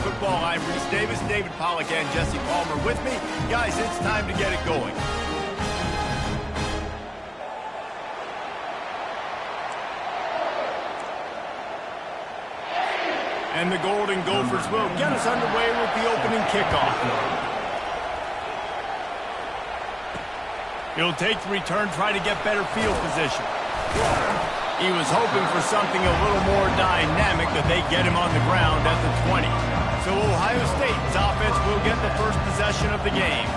Football. I'm Reese Davis, David Pollack, and Jesse Palmer with me. Guys, it's time to get it going. And the Golden Gophers will get us underway with the opening kickoff. He'll take the return, try to get better field position. He was hoping for something a little more dynamic, that they get him on the ground at the 20. So Ohio State's offense will get the first possession of the game.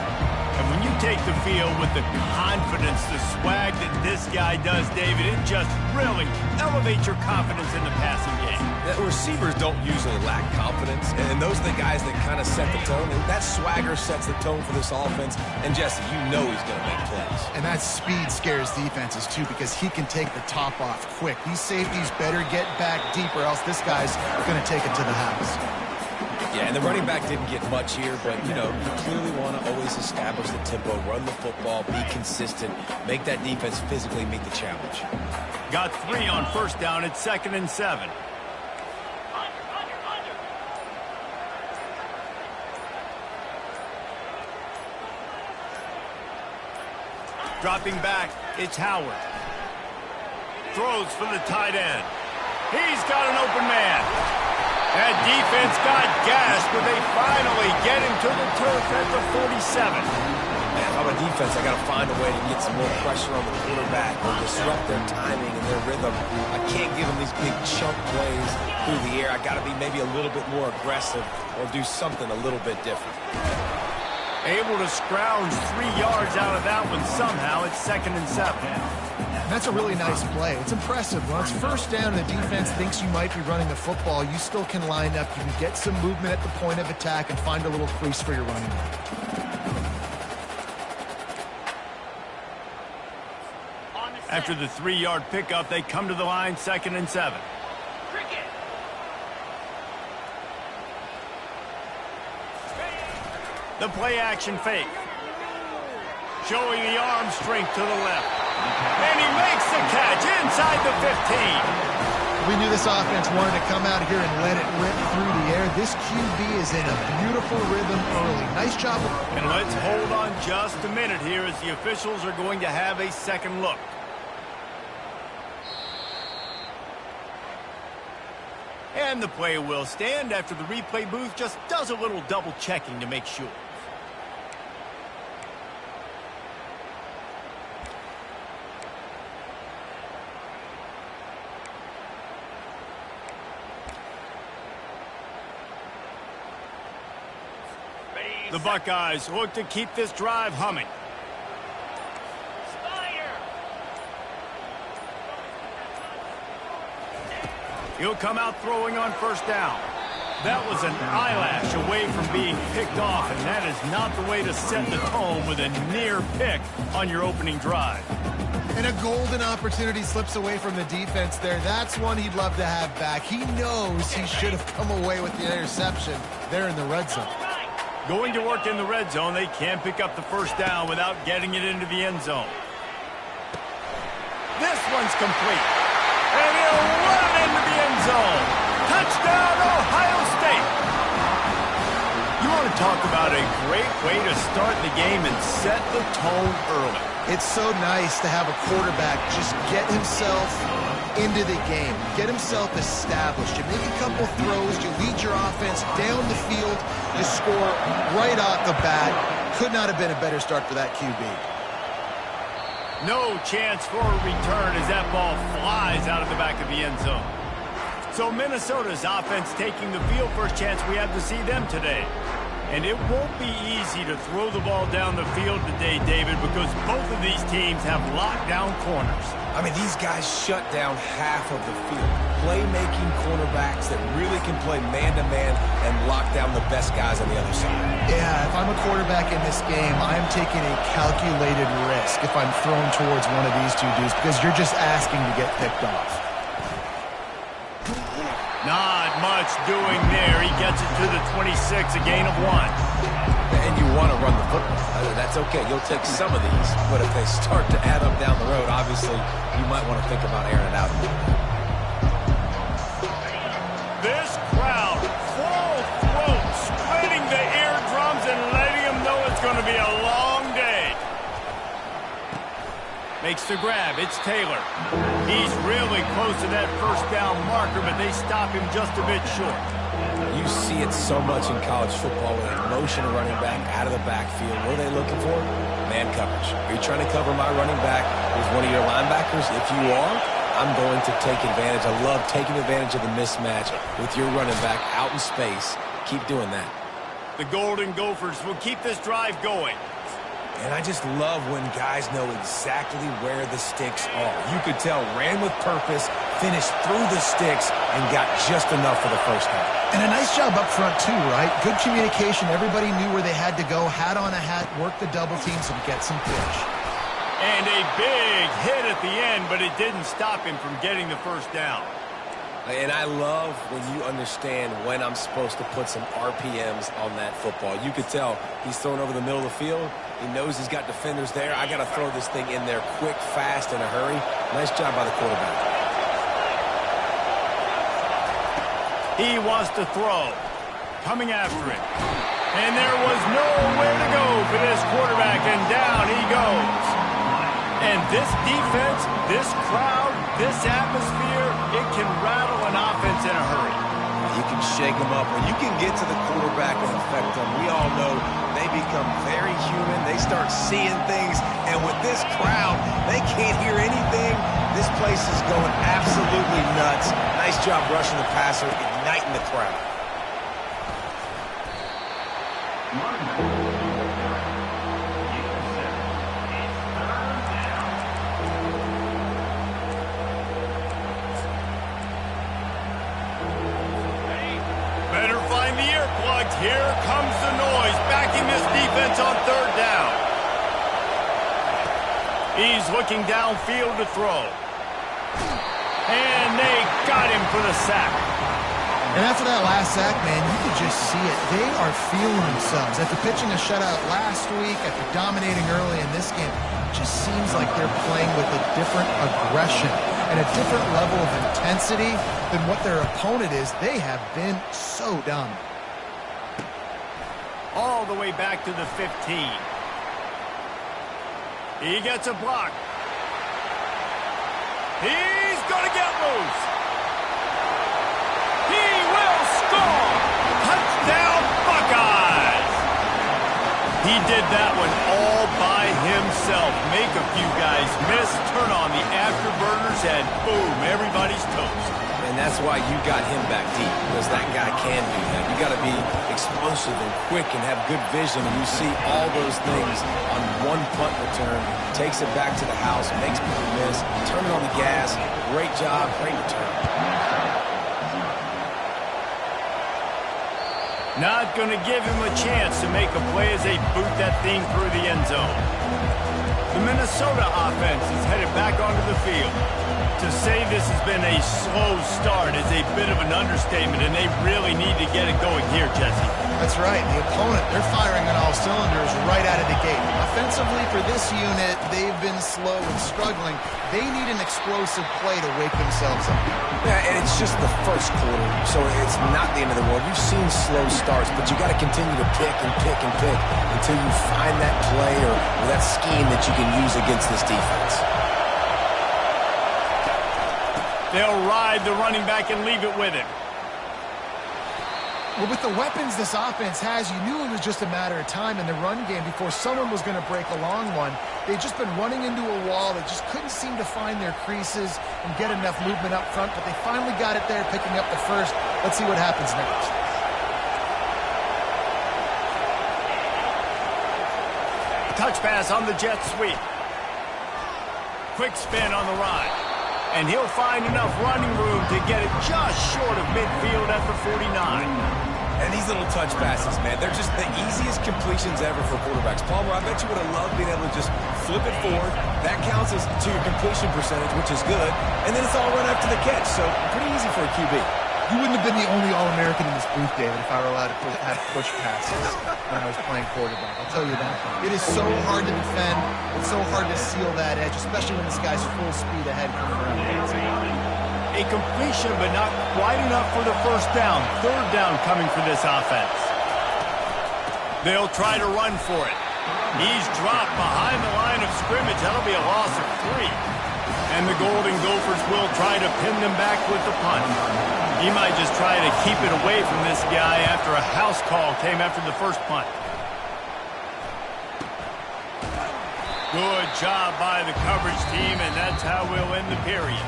And when you take the field with the confidence, the swag that this guy does, David, it just really elevates your confidence in the passing game. The receivers don't usually lack confidence, and those are the guys that kind of set the tone. And that swagger sets the tone for this offense. And Jesse, you know he's going to make plays. And that speed scares defenses too, because he can take the top off quick. These safeties better get back deep, or else this guy's going to take it to the house. Yeah, and the running back didn't get much here, but, you know, you clearly want to always establish the tempo, run the football, be consistent, make that defense physically meet the challenge. Got 3 on first down. It's 2nd and 7. Dropping back, it's Howard. Throws for the tight end. He's got an open man. That defense got gassed, but they finally get him to the turf at the 47. Man, if I'm a defense, I got to find a way to get some more pressure on the quarterback or disrupt their timing and their rhythm. I can't give them these big chunk plays through the air. I got to be maybe a little bit more aggressive or do something a little bit different. Able to scrounge 3 yards out of that one somehow. It's 2nd and 7. That's a really nice play. It's impressive. When it's first down and the defense thinks you might be running the football, you still can line up. You can get some movement at the point of attack and find a little crease for your running back. After the 3-yard pickup, they come to the line, 2nd and 7. The play-action fake. Showing the arm strength to the left. And he makes the catch inside the 15. We knew this offense wanted to come out here and let it rip through the air. This QB is in a beautiful rhythm early. Nice job. And let's hold on just a minute here as the officials are going to have a second look. And the play will stand after the replay booth just does a little double checking to make sure. The Buckeyes look to keep this drive humming. He'll come out throwing on first down. That was an eyelash away from being picked off, and that is not the way to set the tone with a near pick on your opening drive. And a golden opportunity slips away from the defense there. That's one he'd love to have back. He knows he should have come away with the interception there in the red zone. Going to work in the red zone, they can't pick up the first down without getting it into the end zone. This one's complete. And he'll run it into the end zone. Touchdown, Ohio State. You want to talk about a great way to start the game and set the tone early. It's so nice to have a quarterback just get himself into the game, get himself established. You make a couple throws, you lead your offense down the field, you score right off the bat. Could not have been a better start for that QB. No chance for a return as that ball flies out of the back of the end zone. So Minnesota's offense taking the field. First chance we have to see them today. And it won't be easy to throw the ball down the field today, David, because both of these teams have lockdown corners. I mean, these guys shut down half of the field. Playmaking cornerbacks that really can play man-to-man and lock down the best guys on the other side. Yeah, if I'm a quarterback in this game, I'm taking a calculated risk if I'm thrown towards one of these two dudes, because you're just asking to get picked off. Not much doing there. He gets it to the 26, a gain of 1. And you want to run the football. That's okay. You'll take some of these. But if they start to add up down the road, obviously, you might want to think about airing it out a little bit. This crowd, full throat be a long day. Makes the grab. It's Taylor. He's really close to that first down marker, but they stop him just a bit short. You see it so much in college football with a motion running back out of the backfield. What are they looking for? Man coverage. Are you trying to cover my running back with one of your linebackers? If you are, I'm going to take advantage. I love taking advantage of the mismatch with your running back out in space. Keep doing that. The Golden Gophers will keep this drive going. And I just love when guys know exactly where the sticks are. You could tell ran with purpose, finished through the sticks, and got just enough for the first down. And a nice job up front, too, right? Good communication. Everybody knew where they had to go. Hat on a hat, work the double teams, and get some push. And a big hit at the end, but it didn't stop him from getting the first down. And I love when you understand when I'm supposed to put some RPMs on that football. You could tell he's throwing over the middle of the field. He knows he's got defenders there. I got to throw this thing in there quick, fast, in a hurry. Nice job by the quarterback. He wants to throw. Coming after it. And there was nowhere to go for this quarterback, and down he goes. And this defense, this crowd, this atmosphere, it can rattle an offense in a hurry. You can shake them up. When you can get to the quarterback and affect them, we all know they become very human. They start seeing things. And with this crowd, they can't hear anything. This place is going absolutely nuts. Nice job rushing the passer, igniting the crowd. Better find the earplugs. Here comes the noise, backing this defense on third down. He's looking downfield to throw. And they got him for the sack. And after that last sack, man, you could just see it. They are feeling themselves. After pitching a shutout last week, after dominating early in this game, it just seems like they're playing with a different aggression and a different level of intensity than what their opponent is. They have been so dominant. All the way back to the 15. He gets a block. He's going to get loose. He will score. Touchdown, Buckeyes. He did that one all by himself. Make a few guys miss, turn on the afterburners, and boom, everybody's toast. And that's why you got him back deep, because that guy can do that. You got to be explosive and quick and have good vision, and you see all those things on one punt return. Takes it back to the house, makes people miss, turning on the gas. Great job, great return. Not going to give him a chance to make a play as they boot that thing through the end zone. The Minnesota offense is headed back onto the field. To say this has been a slow start is a bit of an understatement, and they really need to get it going here, Jesse. That's right. The opponent, they're firing on all cylinders right out of the gate. Offensively, for this unit, they've been slow and struggling. They need an explosive play to wake themselves up. Yeah, and it's just the first quarter, so it's not the end of the world. You've seen slow starts, but you got to continue to pick and pick and pick until you find that play or that scheme that you can use against this defense. They'll ride the running back and leave it with him. Well, with the weapons this offense has, you knew it was just a matter of time in the run game before someone was going to break a long one. They've just been running into a wall. They just couldn't seem to find their creases and get enough movement up front, but they finally got it there, picking up the first. Let's see what happens next. Touch pass on the jet sweep. Quick spin on the ride. And he'll find enough running room to get it just short of midfield at the 49. And these little touch passes, man, they're just the easiest completions ever for quarterbacks. Palmer, I bet you would have loved being able to just flip it forward. That counts as to your completion percentage, which is good. And then it's all run after the catch, so pretty easy for a QB. You wouldn't have been the only All-American in this booth, David, if I were allowed to have push passes when I was playing quarterback. I'll tell you that. It is so hard to defend. It's so hard to seal that edge, especially when this guy's full speed ahead coming around. A completion, but not quite enough for the first down. Third down coming for this offense. They'll try to run for it. He's dropped behind the line of scrimmage. That'll be a loss of 3. And the Golden Gophers will try to pin them back with the punt. He might just try to keep it away from this guy after a house call came after the first punt. Good job by the coverage team, and that's how we'll end the period.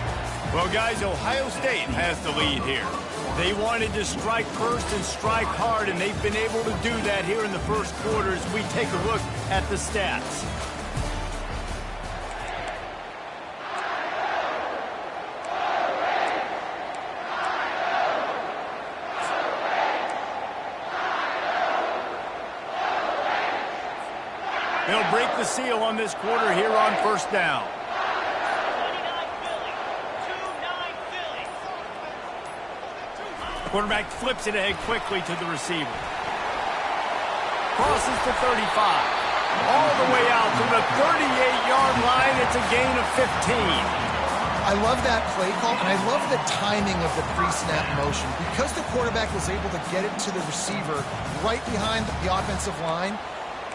Well, guys, Ohio State has the lead here. They wanted to strike first and strike hard, and they've been able to do that here in the first quarter as we take a look at the stats. They'll break the seal on this quarter here on first down. Quarterback flips it ahead quickly to the receiver. Crosses to 35. All the way out to the 38-yard line. It's a gain of 15. I love that play call, and I love the timing of the pre-snap motion. Because the quarterback was able to get it to the receiver right behind the offensive line,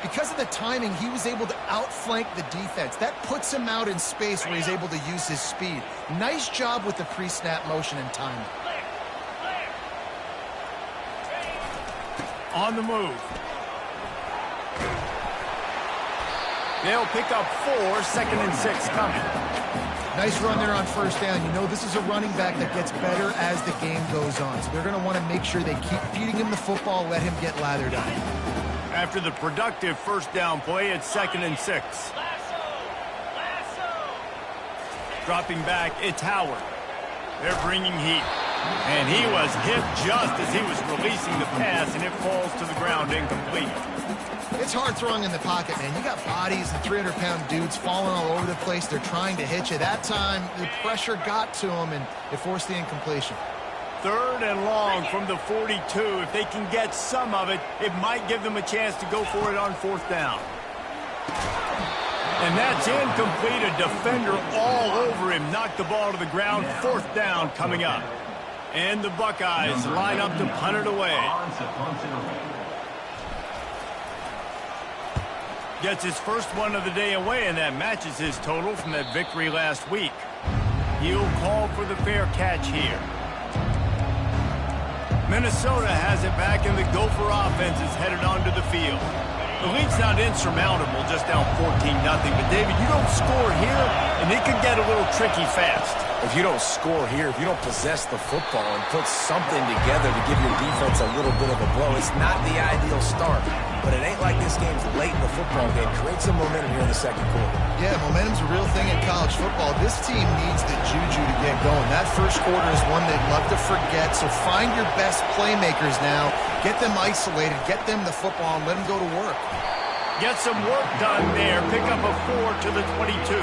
because of the timing, he was able to outflank the defense. That puts him out in space where he's able to use his speed. Nice job with the pre-snap motion and timing. On the move. They'll pick up 4, 2nd and 6 coming. Nice run there on first down. You know this is a running back that gets better as the game goes on. So they're going to want to make sure they keep feeding him the football, let him get lathered up. After the productive first down play, it's 2nd and 6. Dropping back, it's Howard. They're bringing heat. And he was hit just as he was releasing the pass, and it falls to the ground incomplete. It's hard throwing in the pocket, man. You got bodies and 300-pound dudes falling all over the place. They're trying to hit you. That time, the pressure got to him, and it forced the incompletion. 3rd and long from the 42. If they can get some of it, it might give them a chance to go for it on 4th down. And that's incomplete. A defender all over him. Knocked the ball to the ground. 4th down coming up. And the Buckeyes line up to punt it away. Gets his first one of the day away, and that matches his total from that victory last week. He'll call for the fair catch here. Minnesota has it back, and the Gopher offense is headed onto the field. The lead's not insurmountable, just down 14-0. But, David, you don't score here, and it could get a little tricky fast. If you don't score here, if you don't possess the football and put something together to give your defense a little bit of a blow, it's not the ideal start. But it ain't like this game's late in the football game. Create some momentum here in the second quarter. Yeah, momentum's a real thing in college football. This team needs the juju to get going. That first quarter is one they'd love to forget. So find your best playmakers now. Get them isolated. Get them the football and let them go to work. Get some work done there. Pick up a 4 to the 22.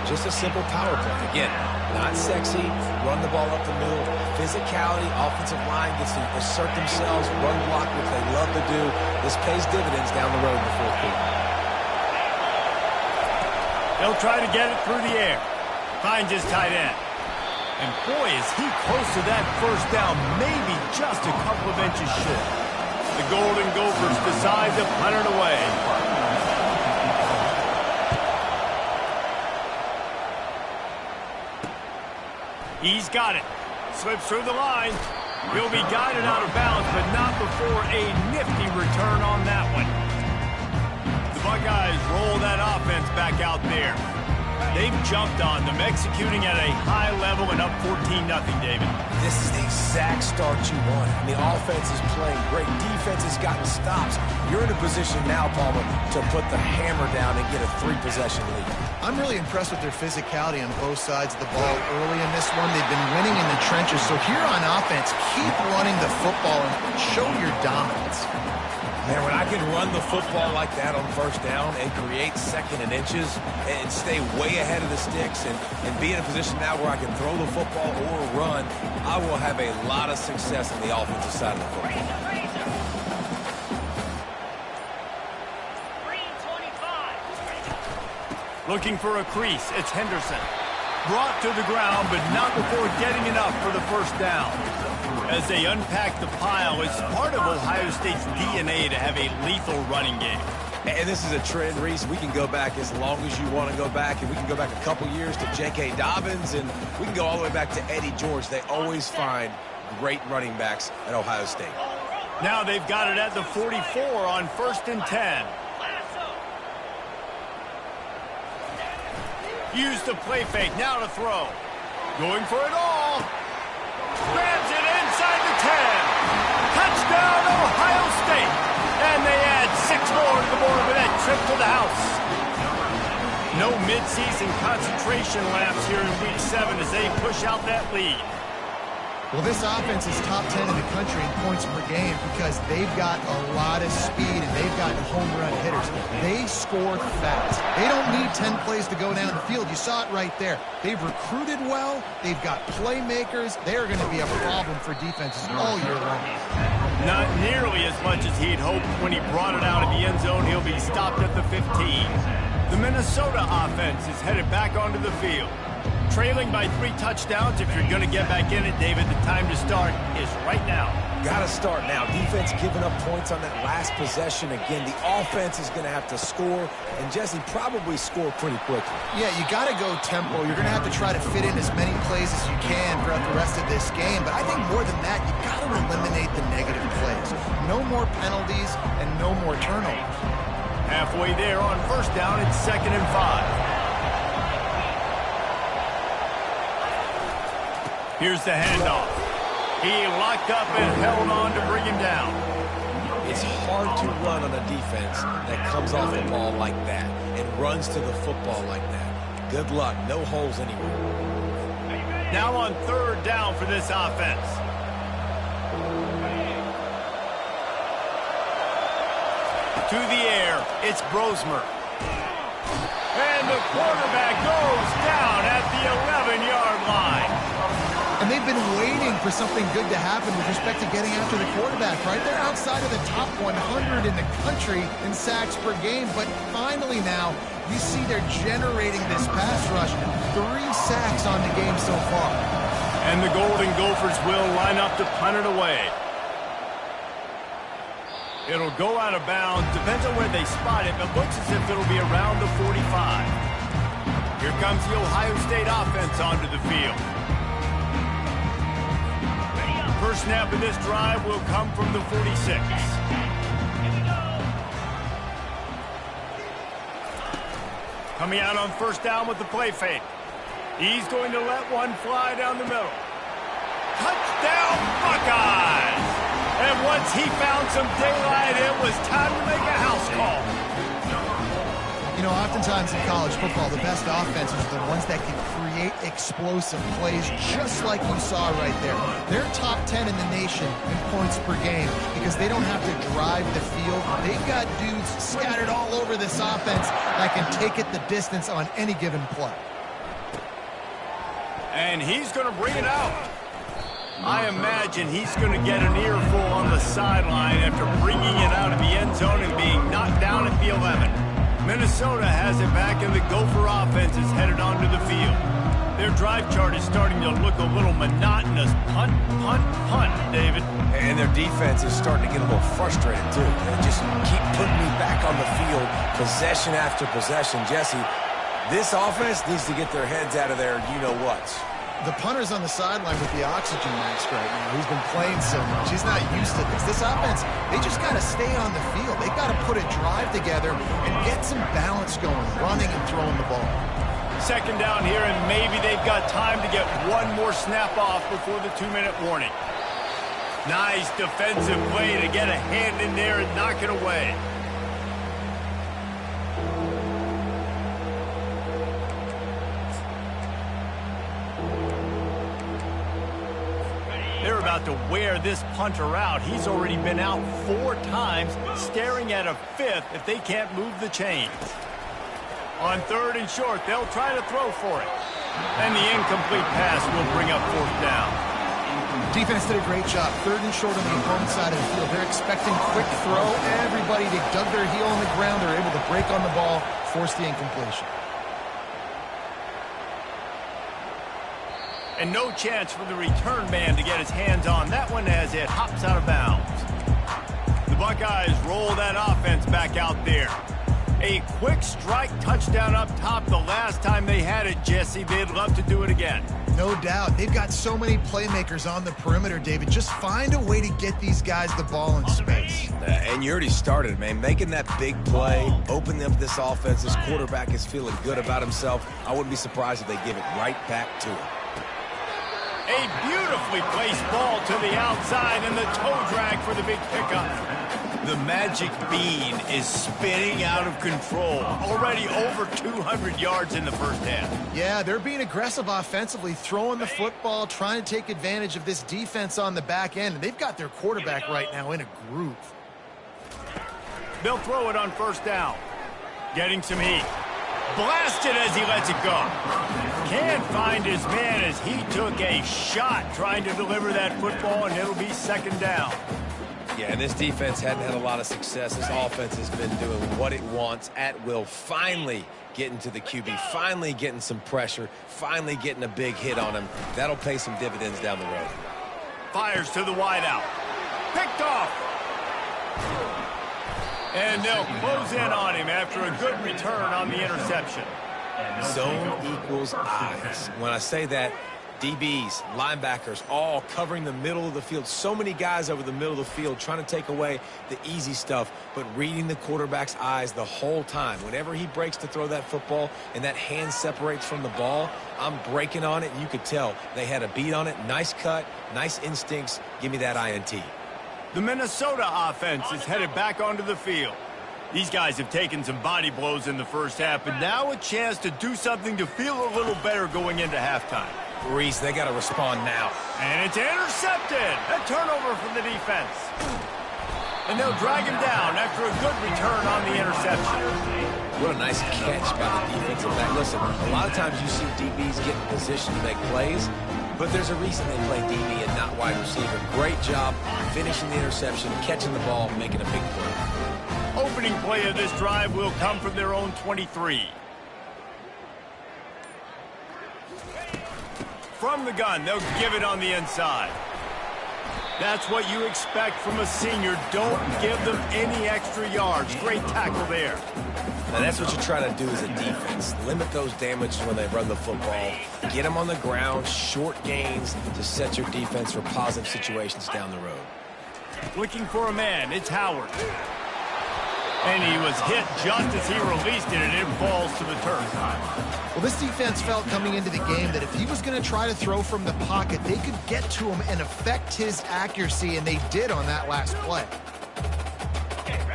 Just a simple power play. Again, not sexy, run the ball up the middle, physicality, offensive line gets to assert themselves, run block, which they love to do. This pays dividends down the road in the 4th quarter. They'll try to get it through the air. Finds his tight end. And boy, is he close to that first down, maybe just a couple of inches short. The Golden Gophers decide to punt it away. He's got it. Slips through the line. He'll be guided out of bounds, but not before a nifty return on that one. The Buckeyes roll that offense back out there. They've jumped on them, executing at a high level and up 14-0, David. This is the exact start you want. The offense is playing great. Defense has gotten stops. You're in a position now, Palmer, to put the hammer down and get a 3-possession lead. I'm really impressed with their physicality on both sides of the ball early in this one. They've been winning in the trenches. So here on offense, keep running the football and show your dominance. Man, when I can run the football like that on first down and create 2nd and inches and stay way ahead of the sticks and be in a position now where I can throw the football or run, I will have a lot of success on the offensive side of the football. Looking for a crease, it's Henderson. Brought to the ground, but not before getting enough for the first down. As they unpack the pile, it's part of Ohio State's DNA to have a lethal running game. And this is a trend, Reese. We can go back as long as you want to go back, and we can go back a couple years to J.K. Dobbins, and we can go all the way back to Eddie George. They always find great running backs at Ohio State. Now they've got it at the 44 on 1st and 10. Use the play fake, now to throw. Going for it all. Grabs it inside the 10. Touchdown, Ohio State. And they add 6 more to the board with that trip to the house. No midseason concentration laps here in Week 7 as they push out that lead. Well, this offense is top 10 in the country in points per game because they've got a lot of speed and they've got home run hitters. They score fast. They don't need 10 plays to go down the field. You saw it right there. They've recruited well. They've got playmakers. They're going to be a problem for defenses all year long. Not nearly as much as he'd hoped when he brought it out of the end zone. He'll be stopped at the 15. The Minnesota offense is headed back onto the field. Trailing by 3 touchdowns. If you're going to get back in it, David, the time to start is right now. Got to start now. Defense giving up points on that last possession. Again, the offense is going to have to score, and Jesse probably score pretty quickly. Yeah, you got to go tempo. You're going to have to try to fit in as many plays as you can throughout the rest of this game. But I think more than that, you got to eliminate the negative plays. No more penalties and no more turnovers. Halfway there on 1st down, it's 2nd and 5. Here's the handoff. He locked up and held on to bring him down. It's hard to run on a defense that comes off the ball like that and runs to the football like that. Good luck. No holes anywhere. Now on 3rd down for this offense. To the air, it's Brosmer. And the quarterback goes down at the 11-yard line. And they've been waiting for something good to happen with respect to getting after the quarterback, right? They're outside of the top 100 in the country in sacks per game, but finally now you see they're generating this pass rush. 3 sacks on the game so far. And the Golden Gophers will line up to punt it away. It'll go out of bounds. Depends on where they spot it, but looks as if it'll be around the 45. Here comes the Ohio State offense onto the field. First snap of this drive will come from the 46. Coming out on 1st down with the play fake. He's going to let one fly down the middle. Touchdown, Buckeyes! And once he found some daylight, it was time to make a house call. You know, oftentimes in college football, the best offenses are the ones that can create explosive plays, just like you saw right there. They're top 10 in the nation in points per game because they don't have to drive the field. They've got dudes scattered all over this offense that can take it the distance on any given play. And he's going to bring it out. I imagine he's going to get an earful on the sideline after bringing it out of the end zone and being knocked down at the 11. Minnesota has it back, and the Gopher offense is headed onto the field. Their drive chart is starting to look a little monotonous. Punt, punt, punt, David. And their defense is starting to get a little frustrated, too. They just keep putting me back on the field, possession after possession. Jesse, this offense needs to get their heads out of their you-know-whats. The punter's on the sideline with the oxygen mask right now. He's been playing so much. He's not used to this. This offense, they just got to stay on the field. They've got to put a drive together and get some balance going, running and throwing the ball. 2nd down here, and maybe they've got time to get one more snap off before the 2-minute warning. Nice defensive play to get a hand in there and knock it away. They're about to wear this punter out. He's already been out 4 times, staring at a 5th if they can't move the chains. On 3rd and short, they'll try to throw for it. And the incomplete pass will bring up 4th down. Defense did a great job. 3rd and short on the opponent's side of the field. They're expecting quick throw. Everybody, they dug their heel on the ground. They're able to break on the ball, force the incompletion. And no chance for the return man to get his hands on that one as it hops out of bounds. The Buckeyes roll that offense back out there. A quick strike touchdown up top the last time they had it, Jesse. They'd love to do it again. No doubt. They've got so many playmakers on the perimeter, David. Just find a way to get these guys the ball in space. And you already started, man. Making that big play, opening up this offense. This quarterback is feeling good about himself. I wouldn't be surprised if they give it right back to him. A beautifully placed ball to the outside and the toe drag for the big pickup. The magic bean is spinning out of control. Already over 200 yards in the first half. Yeah, they're being aggressive offensively, throwing the football, trying to take advantage of this defense on the back end. And they've got their quarterback right now in a groove. They'll throw it on first down. Getting some heat. Blasted as he lets it go. Can't find his man as he took a shot trying to deliver that football, and it'll be second down. Yeah, and this defense hadn't had a lot of success. This offense has been doing what it wants at will. Finally getting to the QB, finally getting some pressure, finally getting a big hit on him. That'll pay some dividends down the road. Fires to the wideout. Picked off. And they'll close in on him after a good return on the interception. Zone equals eyes. When I say that, DBs, linebackers, all covering the middle of the field. So many guys over the middle of the field trying to take away the easy stuff, but reading the quarterback's eyes the whole time. Whenever he breaks to throw that football and that hand separates from the ball, I'm breaking on it, and you could tell they had a beat on it. Nice cut, nice instincts. Give me that INT. The Minnesota offense is headed back onto the field. These guys have taken some body blows in the first half, but now a chance to do something to feel a little better going into halftime. Reese, they got to respond now. And it's intercepted. A turnover from the defense. And they'll drag him down after a good return on the interception. What a nice catch by the defensive back. Listen, a lot of times you see DBs get in position to make plays, but there's a reason they play DB and not wide receiver. Great job finishing the interception, catching the ball, making a big play. Opening play of this drive will come from their own 23. From the gun, they'll give it on the inside. That's what you expect from a senior. Don't give them any extra yards. Great tackle there. Now that's what you try to do as a defense. Limit those damages when they run the football. Get them on the ground, short gains to set your defense for positive situations down the road. Looking for a man, it's Howard. And he was hit just as he released it, and it falls to the turf. Well, this defense felt coming into the game that if he was going to try to throw from the pocket, they could get to him and affect his accuracy, and they did on that last play.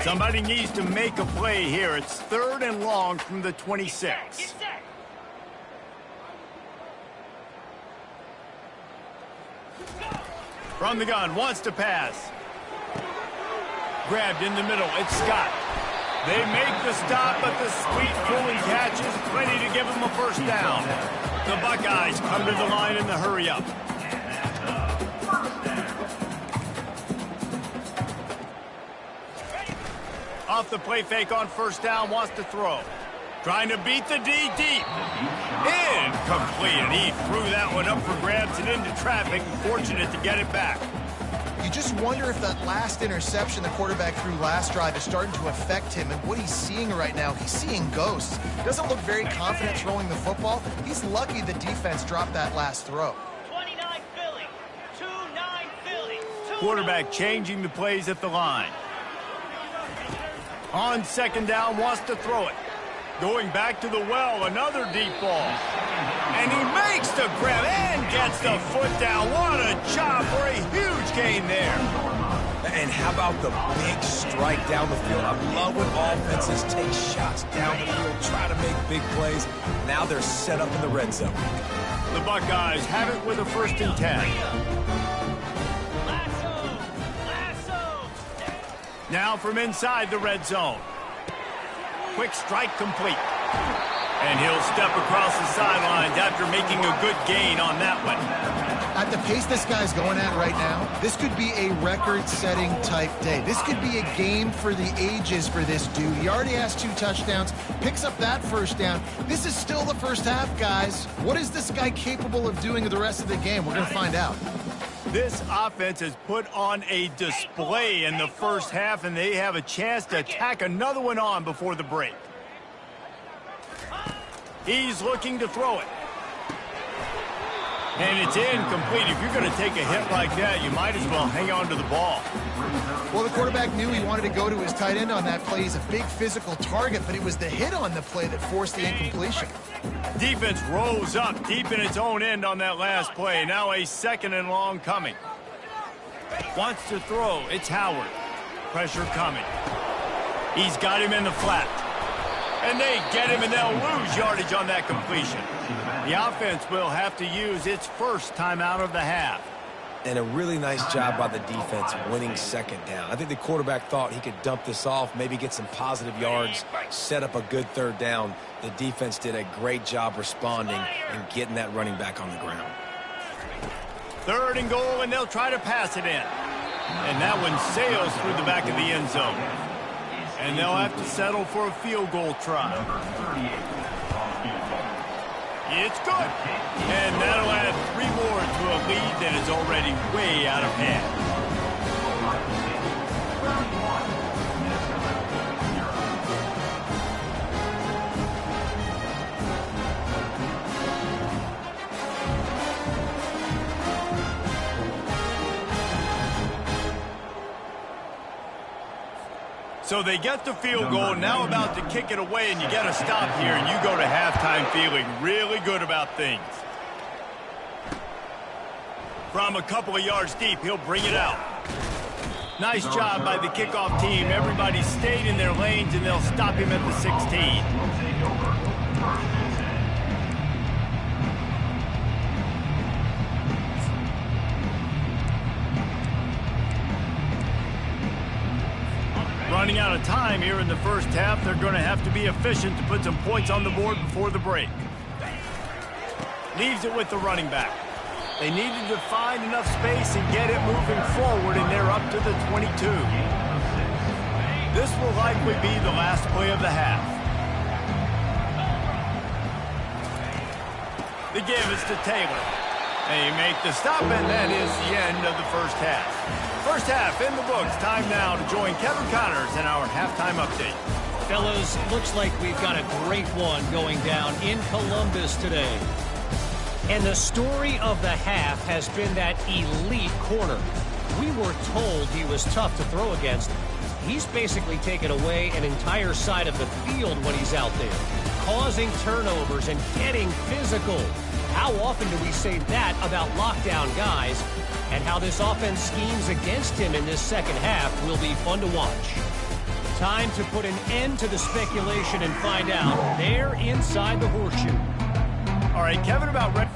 Somebody needs to make a play here. It's 3rd and long from the 26. From the gun, wants to pass. Grabbed in the middle, it's Scott. They make the stop, but the sweet throwing catch is plenty to give them a first down. The Buckeyes come to the line in the hurry-up. Off the play fake on first down, wants to throw. Trying to beat the D deep. Incomplete, and he threw that one up for grabs and into traffic. Fortunate to get it back. You just wonder if that last interception the quarterback threw last drive is starting to affect him, and what he's seeing right now, he's seeing ghosts. Doesn't look very confident throwing the football. He's lucky the defense dropped that last throw. 29 Philly, 2-9 Philly. Quarterback changing the plays at the line. On second down, wants to throw it. Going back to the well, another deep ball. And he makes the grab and gets the foot down. What a job for a huge gain there. And how about the big strike down the field? I love when offenses take shots down the field, try to make big plays. Now they're set up in the red zone. The Buckeyes have it with a 1st and 10. Now from inside the red zone. Quick strike complete. And he'll step across the sidelines after making a good gain on that one. At the pace this guy's going at right now, this could be a record-setting type day. This could be a game for the ages for this dude. He already has 2 touchdowns, picks up that first down. This is still the first half, guys. What is this guy capable of doing the rest of the game? We're going to find out. This offense has put on a display in the first half, and they have a chance to tack another one on before the break. He's looking to throw it. And it's incomplete. If you're going to take a hit like that, you might as well hang on to the ball. Well, the quarterback knew he wanted to go to his tight end on that play. He's a big physical target, but it was the hit on the play that forced the incompletion. Defense rose up deep in its own end on that last play. Now a 2nd and long coming. Wants to throw. It's Howard. Pressure coming. He's got him in the flat. And they get him, and they'll lose yardage on that completion. The offense will have to use its first timeout of the half. And a really nice job by the defense winning 2nd down. I think the quarterback thought he could dump this off, maybe get some positive yards, set up a good 3rd down. The defense did a great job responding and getting that running back on the ground. 3rd and goal, and they'll try to pass it in. And that one sails through the back of the end zone. And they'll have to settle for a field goal try. It's good. And that'll add 3 more to a lead that is already way out of hand. So they get the field goal, now about to kick it away, and you get a stop here, and you go to halftime feeling really good about things. From a couple of yards deep, he'll bring it out. Nice job by the kickoff team. Everybody stayed in their lanes, and they'll stop him at the 16. Running out of time here in the first half. They're going to have to be efficient to put some points on the board before the break. Leaves it with the running back. They needed to find enough space and get it moving forward, and they're up to the 22. This will likely be the last play of the half. The give is to Taylor. They make the stop, and that is the end of the first half. First half in the books. Time now to join Kevin Connors in our halftime update. Fellas, looks like we've got a great one going down in Columbus today. And the story of the half has been that elite corner. We were told he was tough to throw against. He's basically taken away an entire side of the field when he's out there, causing turnovers and getting physical. How often do we say that about lockdown guys? And how this offense schemes against him in this second half will be fun to watch. Time to put an end to the speculation and find out. They're inside the horseshoe. All right, Kevin, about ready.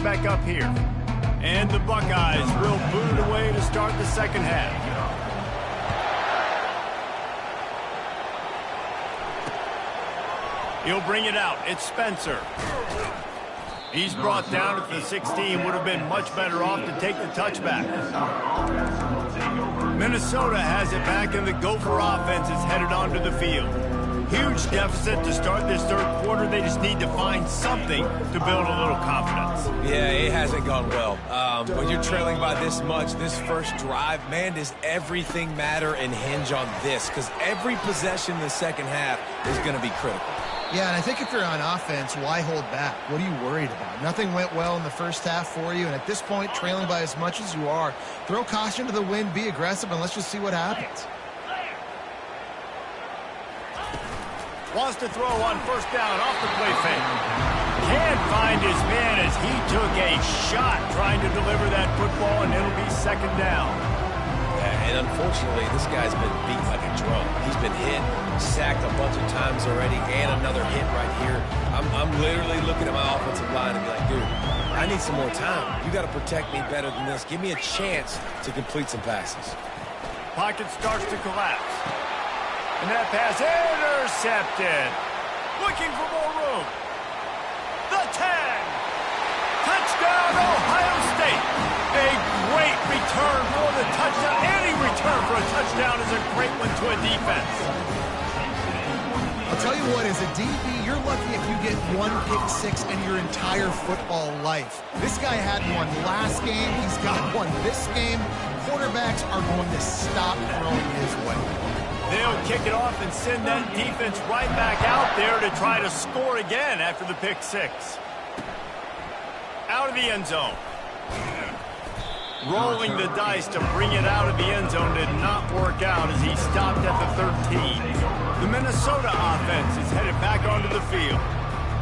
back up here. And the Buckeyes will boot it away to start the second half. He'll bring it out. It's Spencer. He's brought down at the 16. Would have been much better off to take the touchback. Minnesota has it back, and the Gopher offense is headed onto the field. Huge deficit to start this third quarter. They just need to find something to build a little confidence. Yeah, it hasn't gone well. When you're trailing by this much, this first drive, man, does everything matter and hinge on this? Because every possession in the second half is going to be critical. Yeah, and I think if you're on offense, why hold back? What are you worried about? Nothing went well in the first half for you, and at this point, trailing by as much as you are, throw caution to the wind, be aggressive, and let's just see what happens. Wants to throw on first down off the play fake. Can't find his man as he took a shot trying to deliver that football, and it'll be second down. And unfortunately, this guy's been beat like a drum. He's been hit, sacked a bunch of times already, and another hit right here. I'm literally looking at my offensive line and be like, dude, I need some more time. You got to protect me better than this. Give me a chance to complete some passes. Pocket starts to collapse. And that pass intercepted. Looking for more room. The 10. Touchdown, Ohio State. A great return for the touchdown. Any return for a touchdown is a great one to a defense. I'll tell you what, as a DB, you're lucky if you get one pick six in your entire football life. This guy had one last game. He's got one this game. Quarterbacks are going to stop throwing his way. They'll kick it off and send that defense right back out there to try to score again after the pick six. Out of the end zone. Rolling the dice to bring it out of the end zone did not work out as he stopped at the 13. The Minnesota offense is headed back onto the field.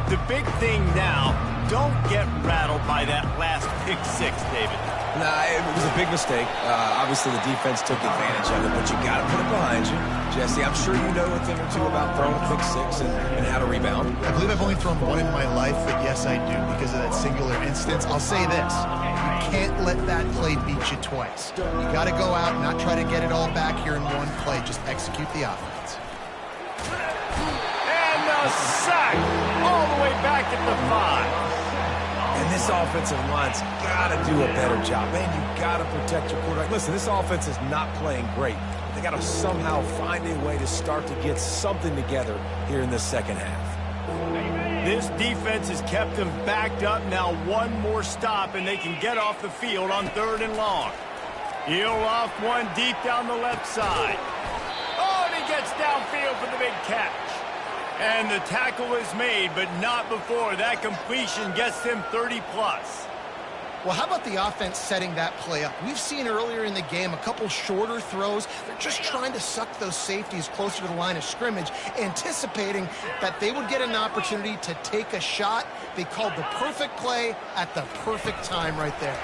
The big thing now, don't get rattled by that last pick six, David. Nah, it was a big mistake. Obviously, the defense took advantage of it, but you got to put it behind you. Jesse, I'm sure you know a thing or two about throwing a pick six and how to rebound. I believe I've only thrown one in my life, but yes, I do, because of that singular instance. I'll say this. You can't let that play beat you twice. You got to go out and not try to get it all back here in one play. Just execute the offense. And a sack all the way back at the 5. And this offensive line's got to do a better job. Man, you got to protect your quarterback. Listen, this offense is not playing great. They got to somehow find a way to start to get something together here in the second half. This defense has kept them backed up. Now one more stop, and they can get off the field on 3rd and long. He'll off one deep down the left side. Oh, and he gets downfield for the big catch. And the tackle is made, but not before that completion gets him 30-plus. Well, how about the offense setting that play up? We've seen earlier in the game a couple shorter throws. They're just trying to suck those safeties closer to the line of scrimmage, anticipating that they would get an opportunity to take a shot. They called the perfect play at the perfect time right there.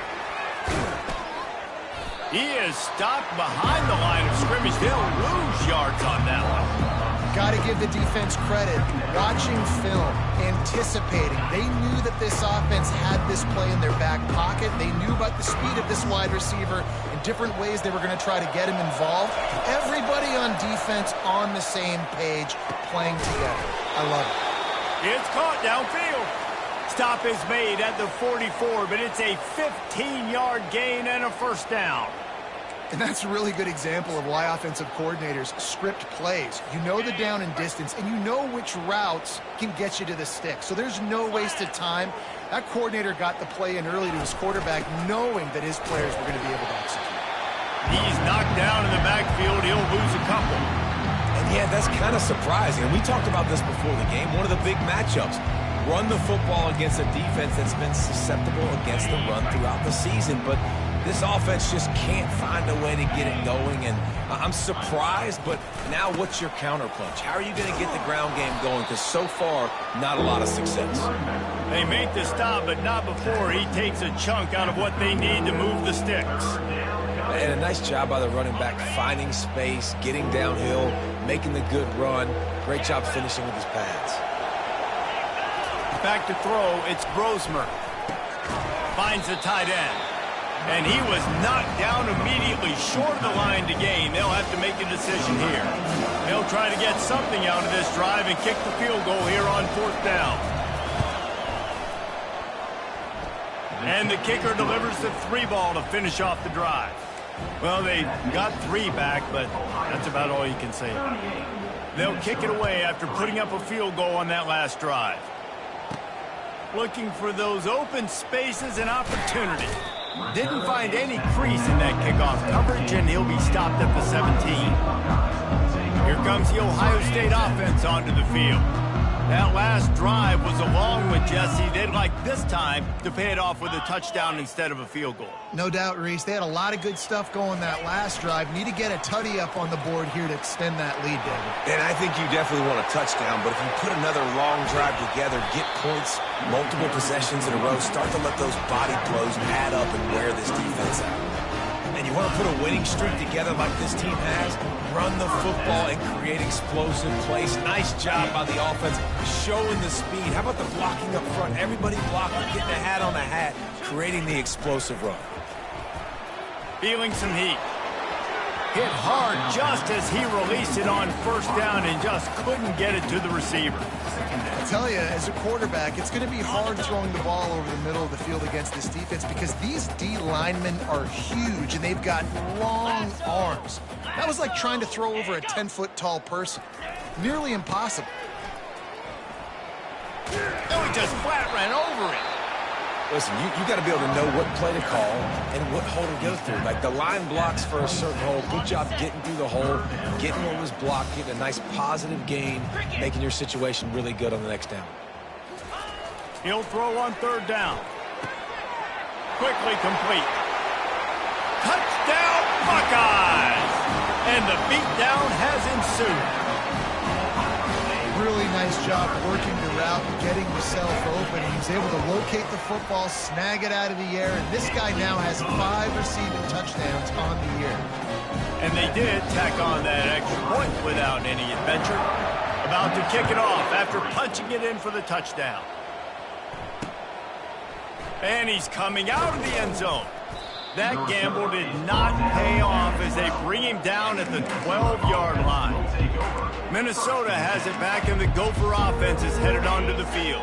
He is stopped behind the line of scrimmage. They'll lose yards on that one. Got to give the defense credit. Watching film, anticipating. They knew that this offense had this play in their back pocket. They knew about the speed of this wide receiver and different ways they were going to try to get him involved. Everybody on defense on the same page, playing together. I love it. It's caught downfield. Stop is made at the 44, but it's a 15-yard gain and a first down. And that's a really good example of why offensive coordinators script plays. You know the down and distance, and you know which routes can get you to the stick. So there's no wasted time. That coordinator got the play in early to his quarterback, knowing that his players were going to be able to execute. He's knocked down in the backfield. He'll lose a couple. And yeah, that's kind of surprising. And we talked about this before the game. One of the big matchups. Run the football against a defense that's been susceptible against the run throughout the season. But this offense just can't find a way to get it going, and I'm surprised, but now what's your counterpunch? How are you going to get the ground game going? Because so far, not a lot of success. They make the stop, but not before he takes a chunk out of what they need to move the sticks. And a nice job by the running back, finding space, getting downhill, making the good run. Great job finishing with his pads. Back to throw, it's Brosmer. finds the tight end. And he was knocked down immediately short of the line to gain. They'll have to make a decision here. They'll try to get something out of this drive and kick the field goal here on 4th down. And the kicker delivers the 3 ball to finish off the drive. Well, they got 3 back, but that's about all you can say about it. They'll kick it away after putting up a field goal on that last drive. Looking for those open spaces and opportunity. Didn't find any crease in that kickoff coverage, and he'll be stopped at the 17. Here comes the Ohio State offense onto the field. That last drive was a long one, Jesse. They'd like this time to pay it off with a touchdown instead of a field goal. No doubt, Reese. They had a lot of good stuff going that last drive. Need to get a tutty up on the board here to extend that lead, David. And I think you definitely want a touchdown, but if you put another long drive together, get points, multiple possessions in a row, start to let those body blows add up and wear this defense out. And you want to put a winning streak together like this team has, run the football and create explosive plays. Nice job by the offense, showing the speed. How about the blocking up front? Everybody blocking, getting a hat on the hat, creating the explosive run. Feeling some heat. Hit hard just as he released it on 1st down and just couldn't get it to the receiver. I tell you, as a quarterback, it's going to be hard throwing the ball over the middle of the field against this defense because these D linemen are huge and they've got long arms. That was like trying to throw over a 10-foot tall person. Nearly impossible. No, he just flat ran over it. Listen, you got to be able to know what play to call and what hole to go through. Like the line blocks for a certain hole. Good job getting through the hole, getting what was blocked, getting a nice positive gain, making your situation really good on the next down. He'll throw on 3rd down. Quickly complete. Touchdown, Buckeyes! And the beatdown has ensued. Really nice job working the route and getting himself open. He was able to locate the football, snag it out of the air, and this guy now has 5 receiving touchdowns on the year. And they did tack on that extra point without any adventure. About to kick it off after punching it in for the touchdown. And he's coming out of the end zone. That gamble did not pay off as they bring him down at the 12-yard line. Minnesota has it back, and the Gopher offense is headed onto the field.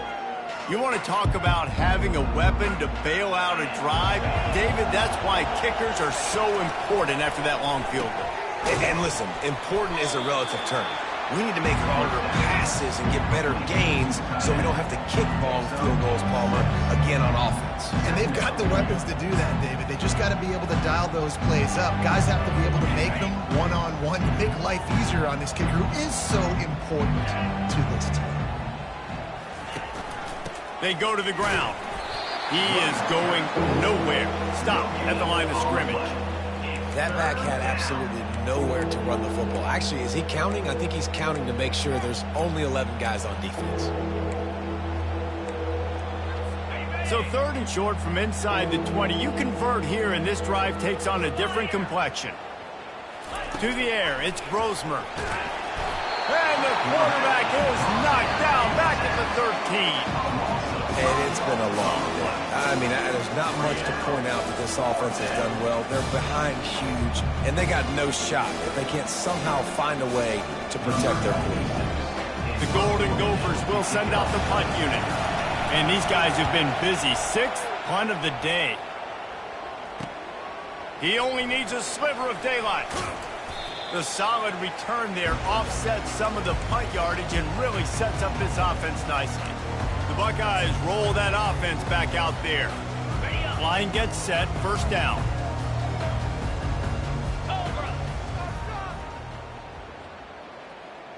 You want to talk about having a weapon to bail out a drive? David, that's why kickers are so important after that long field goal. And listen, important is a relative term. We need to make longer passes and get better gains so we don't have to kick long field goals, Palmer, again on offense. And they've got the weapons to do that, David. They just got to be able to dial those plays up. Guys have to be able to make them one-on-one to make life easier on this kicker who is so important to this team. They go to the ground. He is going nowhere. Stop at the line of scrimmage. That back had absolutely nowhere to run the football. Actually, is he counting? I think he's counting to make sure there's only 11 guys on defense. So 3rd and short from inside the 20. You convert here, and this drive takes on a different complexion. To the air, it's Brosmer. And the quarterback is knocked down back at the 13. And it's been a long day. I mean, there's not much to point out that this offense has done well. They're behind huge, and they got no shot if they can't somehow find a way to protect their quarterback. The Golden Gophers will send out the punt unit. And these guys have been busy. 6th punt of the day. He only needs a sliver of daylight. The solid return there offsets some of the punt yardage and really sets up this offense nicely. The Buckeyes roll that offense back out there. Line gets set, 1st down.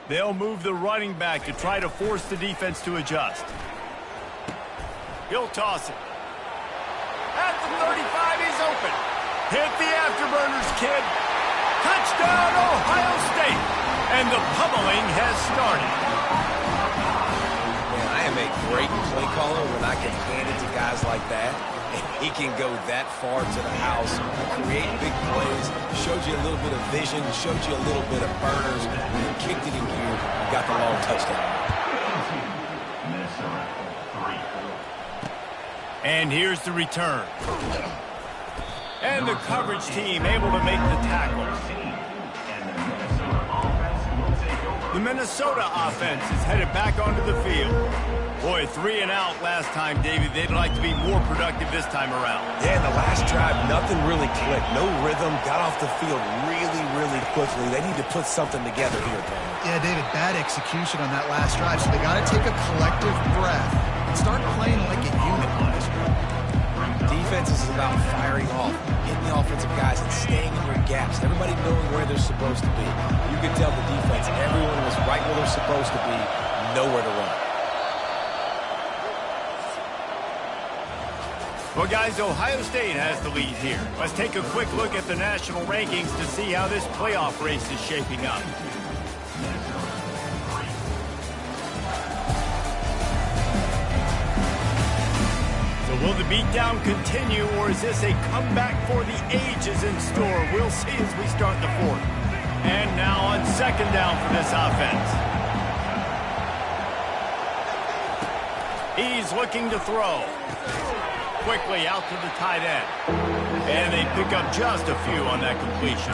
They'll move the running back to try to force the defense to adjust. He'll toss it. At the 35, he's open. Hit the afterburners, kid. Touchdown, Ohio State. And the pummeling has started. Man, I am a great play caller when I can hand it to guys like that. And he can go that far to the house, create big plays, showed you a little bit of vision, showed you a little bit of burners. When you kicked it in gear, you got the long touchdown. And here's the return. And the coverage team able to make the tackle. The Minnesota offense is headed back onto the field. Boy, 3 and out last time, David. They'd like to be more productive this time around. Yeah, in the last drive, nothing really clicked. No rhythm, got off the field really, really quickly. They need to put something together here, Dan. Yeah, David, bad execution on that last drive, so they got to take a collective breath and start playing like a unit on this drive. Defense is about firing off, hitting the offensive guys and staying in your gaps. Everybody knowing where they're supposed to be. You could tell the defense, everyone was right where they're supposed to be, nowhere to run. Well, guys, Ohio State has the lead here. Let's take a quick look at the national rankings to see how this playoff race is shaping up. So will the beatdown continue, or is this a comeback for the ages in store? We'll see as we start the fourth. And now on second down for this offense. He's looking to throw. Quickly out to the tight end. And they pick up just a few on that completion.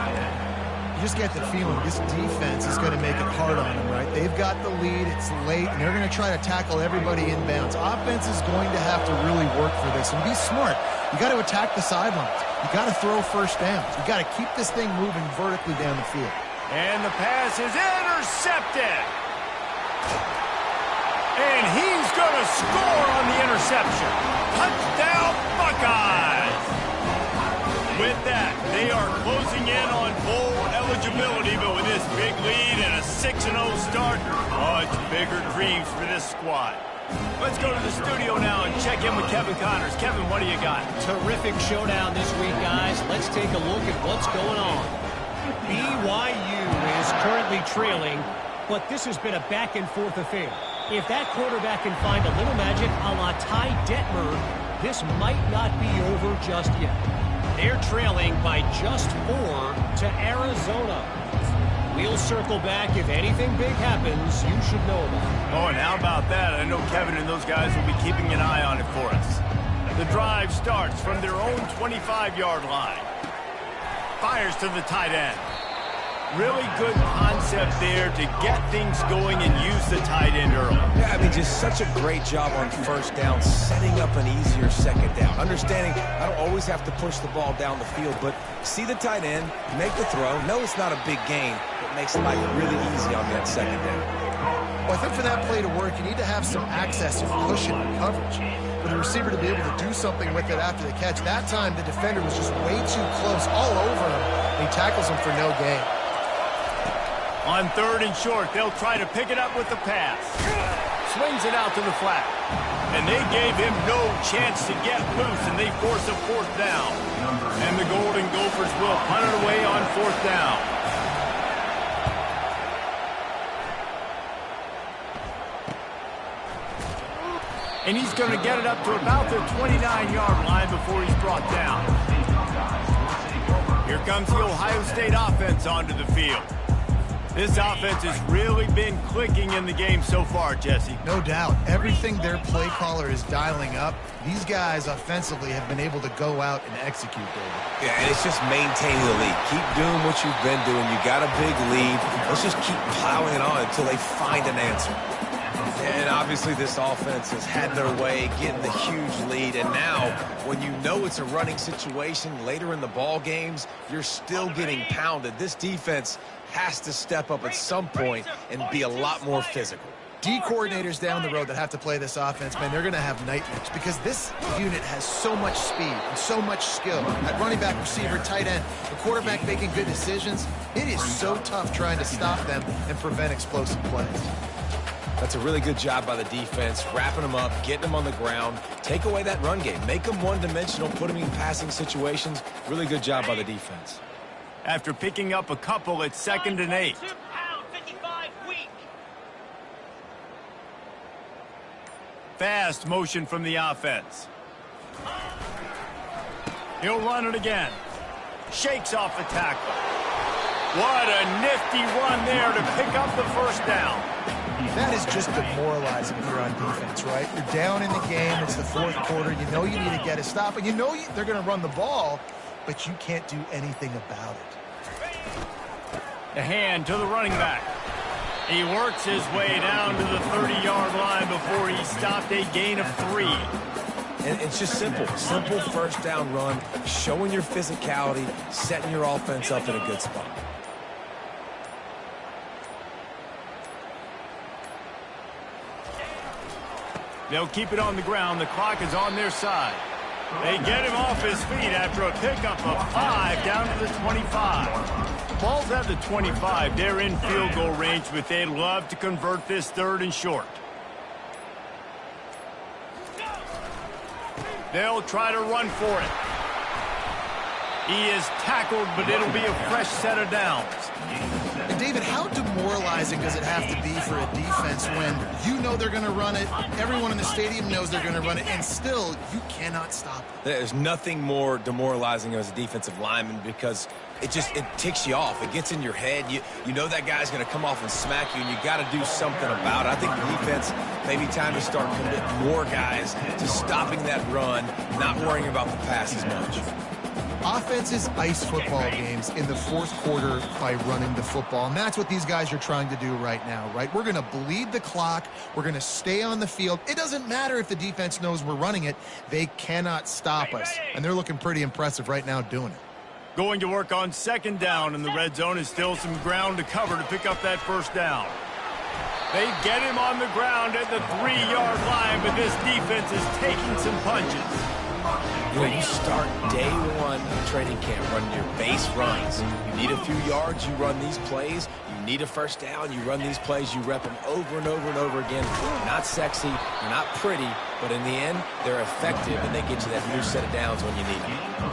You just get the feeling this defense is going to make it hard on them, right? They've got the lead, it's late, and they're going to try to tackle everybody inbounds. Offense is going to have to really work for this and be smart. You got to attack the sidelines. You got to throw first downs. You got to keep this thing moving vertically down the field. And the pass is intercepted. And he's going to score on the interception. Touchdown, Buckeyes! With that, they are closing in on bowl eligibility, but with this big lead and a 6-0 start, oh, it's bigger dreams for this squad. Let's go to the studio now and check in with Kevin Connors. Kevin, what do you got? Terrific showdown this week, guys. Let's take a look at what's going on. BYU is currently trailing, but this has been a back-and-forth affair. If that quarterback can find a little magic a la Ty Detmer, this might not be over just yet. They're trailing by just 4 to Arizona. We'll circle back. If anything big happens, you should know about it. Oh, and how about that? I know Kevin and those guys will be keeping an eye on it for us. The drive starts from their own 25-yard line. Fires to the tight end. Really good concept there to get things going and use the tight end early. Yeah, I mean, just such a great job on first down, setting up an easier second down. Understanding I don't always have to push the ball down the field, but see the tight end, make the throw. No, it's not a big gain, but makes life really easy on that second down. Well, I think for that play to work, you need to have some access to cushion and coverage. For the receiver to be able to do something with it after the catch. That time, the defender was just way too close, all over him, and he tackles him for no gain. On 3rd and short, they'll try to pick it up with the pass. Swings it out to the flat. And they gave him no chance to get loose, and they force a 4th down. And the Golden Gophers will punt it away on 4th down. And he's going to get it up to about the 29-yard line before he's brought down. Here comes the Ohio State offense onto the field. This offense has really been clicking in the game so far, Jesse. No doubt. Everything their play caller is dialing up, these guys offensively have been able to go out and execute, David. Yeah, and it's just maintaining the lead. Keep doing what you've been doing. You got a big lead. Let's just keep plowing it on until they find an answer. And obviously this offense has had their way, getting the huge lead. And now, when you know it's a running situation later in the ball games, you're still getting pounded. This defense has to step up at some point and be a lot more physical. D coordinators down the road that have to play this offense, man, they're going to have nightmares because this unit has so much speed and so much skill. At running back, receiver, tight end, the quarterback making good decisions. It is so tough trying to stop them and prevent explosive plays. That's a really good job by the defense, wrapping them up, getting them on the ground, take away that run game, make them one-dimensional, put them in passing situations. Really good job by the defense. After picking up a couple, it's 2nd and 8. 55 weak. Fast motion from the offense. He'll run it again. Shakes off the tackle. What a nifty run there to pick up the 1st down. That is just demoralizing if you're on defense, right? You're down in the game. It's the fourth quarter. You know you need to get a stop, and you know they're going to run the ball, but you can't do anything about it. The hand to the running back. He works his way down to the 30-yard line before he stopped a gain of 3. And it's just simple first down run, showing your physicality, setting your offense up in a good spot. They'll keep it on the ground. The clock is on their side. They get him off his feet after a pickup of 5 down to the 25. Ball's at the 25. They're in field goal range, but they'd love to convert this 3rd and short. They'll try to run for it. He is tackled, but it'll be a fresh set of downs. And David, how demoralizing does it have to be for a defense when you know they're going to run it, everyone in the stadium knows they're going to run it, and still you cannot stop it? There's nothing more demoralizing as a defensive lineman because it ticks you off. It gets in your head. You know that guy's going to come off and smack you, and you got to do something about it. I think the defense maybe time to start committing more guys to stopping that run, not worrying about the pass as much. Offenses ice football games in the fourth quarter by running the football, and that's what these guys are trying to do right now, right? We're going to bleed the clock. We're going to stay on the field. It doesn't matter if the defense knows we're running it. They cannot stop us, and they're looking pretty impressive right now doing it. Going to work on 2nd down, and the red zone is still some ground to cover to pick up that 1st down. They get him on the ground at the 3-yard line, but this defense is taking some punches. You start day one of training camp running your base runs. You need a few yards, you run these plays. You need a 1st down, you run these plays. You rep them over and over and over again. Not sexy, they're not pretty, but in the end, they're effective, and they get you that new set of downs when you need them.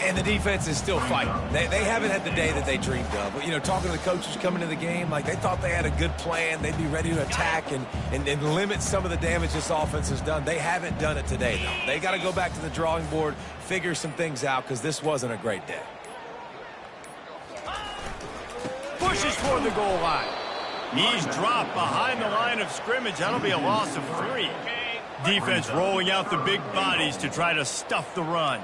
And the defense is still fighting. They haven't had the day that they dreamed of. But, talking to the coaches coming to the game, like they thought they had a good plan. They'd be ready to attack and limit some of the damage this offense has done. They haven't done it today, though. They got to go back to the drawing board, figure some things out, because this wasn't a great day. Pushes toward the goal line. He's dropped behind the line of scrimmage. That'll be a loss of 3. Defense rolling out the big bodies to try to stuff the run.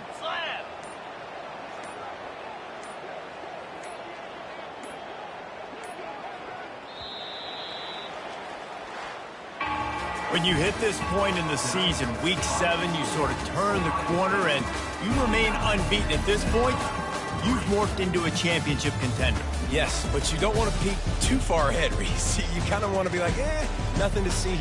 When you hit this point in the season, week 7, you sort of turn the corner and you remain unbeaten. At this point, you've morphed into a championship contender. Yes, but you don't want to peek too far ahead, Reese. You kind of want to be like, nothing to see here.